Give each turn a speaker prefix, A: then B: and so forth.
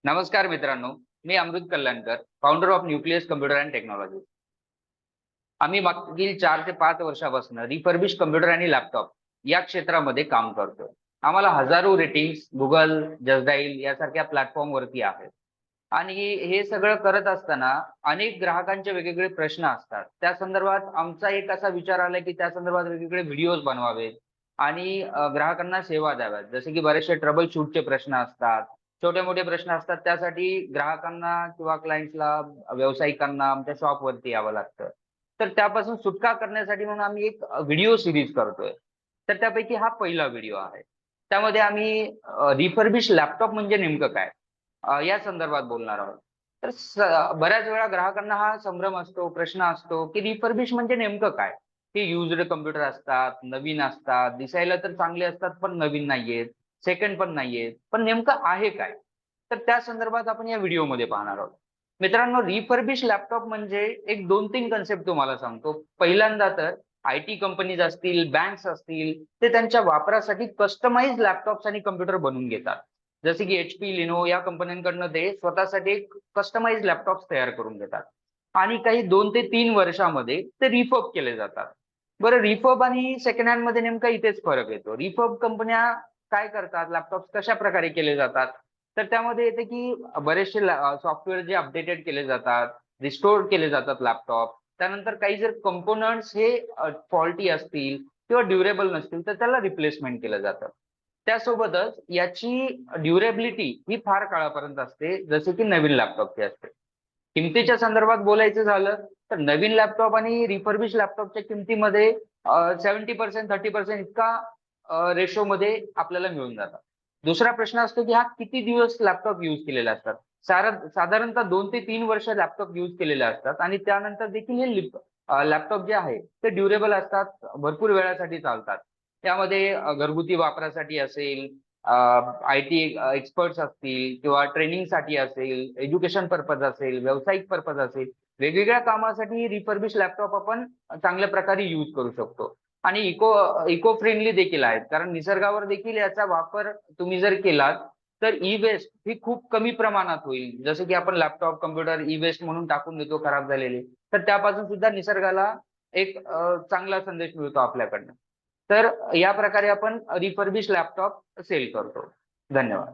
A: नमस्कार मित्रांनो, मी Amrut Kalyankar, founder of Nucleus computer and technology. आम्ही मागील 4 ते 5 वर्षापासून रिफर्बिश कम्प्युटर आणि लॅपटॉप या क्षेत्रामध्ये काम करतोय. आम्हाला हजारो रेटिंग्स Google, जस्ट यासारख्या प्लॅटफॉर्मवरती आहेत. आणि हे सगळं करत असताना अनेक ग्राहकांचे वेगवेगळे प्रश्न असतात. त्या संदर्भात आमचा एक असा विचार आला, की त्या संदर्भात वेगवेगळे व्हिडिओज बनवावेत आणि ग्राहकांना सेवा द्याव्यात. जसे की बरेचसे ट्रबल शूटचे प्रश्न असतात. छोटे-मोठे प्रश्न असतात. त्यासाठी ग्राहकांना किंवा क्लायंट्सला, व्यावसायिकांना आमच्या शॉपवरती यावं लागतं. तर त्यापासून सुटका करण्यासाठी म्हणून आम्ही एक व्हिडिओ सीरीज करतोय. तर त्यापैकी हा पहिला व्हिडिओ आहे. त्यामध्ये आम्ही रिफर्बिश लॅपटॉप म्हणजे नेमकं काय? या संदर्भात बोलणार आहोत. तर बऱ्याच वेळा ग्राहकांना हा संभ्रम असतो, प्रश्न असतो, की रिफर्बिश म्हणजे नेमकं काय? हे युज्ड कॉम्प्युटर असतात, नवीन असतात, दिसायला तर चांगले असतात, पण नवीन नाहीयेत, सेकंड पण नाहीयेत. पण नेमकं आहे काय? तर त्या संदर्भात आपण या व्हिडिओमध्ये पाहणार आहोत. मित्रांनो, रिफर्बिश लॅपटॉप म्हणजे एक 2-3 कन्सेप्ट तुम्हाला सांगतो. पहिल्यांदा तर आयटी कंपनीज असतील, बँक्स असतील, ते त्यांच्या वापरासाठी कस्टमाइज्ड लॅपटॉप्स आणि कॉम्प्युटर बनवून घेतात. जसे की HP, लिनो या कंपन्यांकडनं ते स्वतःसाठी एक कस्टमाइज्ड लॅपटॉप्स तयार करून घेतात. आणि काही 2 ते 3 वर्षामध्ये ते रिफर्ब केले जातात. बरं, रिफर्ब आणि सेकंड हँडमध्ये नेमका इथेच फरक येतो. रिफर्ब कंपन्या काय करतात, लॅपटॉप्स कशाप्रकारे केले जातात, तर त्यामध्ये येते की बरेचसे सॉफ्टवेअर जे अपडेटेड केले जातात, रिस्टोअर केले जातात लॅपटॉप. त्यानंतर काही जर कंपोनंट्स हे फॉल्टी असतील किंवा ड्युरेबल नसतील, तर त्याला रिप्लेसमेंट केलं जातं. त्यासोबतच याची ड्युरेबिलिटी ही फार काळापर्यंत असते, जसे की नवीन लॅपटॉपची असते. किमतीच्या संदर्भात बोलायचं झालं, तर नवीन लॅपटॉप आणि रिफर्बिश लॅपटॉपच्या किमतीमध्ये 70% 30% इतका रेशोमध्ये आपल्याला मिळून जातात. दुसरा प्रश्न असतो, की हा किती दिवस लॅपटॉप यूज केलेले असतात. साधारणतः 2 ते 3 वर्ष लॅपटॉप यूज केलेले असतात आणि त्यानंतर देखील हे लॅपटॉप जे आहे ते ड्युरेबल असतात, भरपूर वेळासाठी चालतात. त्यामध्ये घरगुती वापरासाठी असेल, आयटी एक्सपर्ट्स असतील किंवा ट्रेनिंगसाठी असेल, एज्युकेशन पर्पज असेल, व्यावसायिक पर्पज असेल, वेगवेगळ्या कामासाठी रिफर्बिश लॅपटॉप आपण चांगल्या प्रकारे यूज करू शकतो. आणि इको फ्रेंडली देखील आहेत. कारण निसर्गावर देखील याचा वापर तुम्ही जर केलात, तर ई-वेस्ट ही खूप कमी प्रमाणात होईल. जसं की आपण लॅपटॉप, कॉम्प्युटर ई-वेस्ट म्हणून टाकून देतो खराब झालेले. तर त्यापासून सुद्धा निसर्गाला एक चांगला संदेश मिळतो आपल्याकडनं. तर या प्रकारे आपण रिफर्बिश लॅपटॉप सेल करतो. धन्यवाद.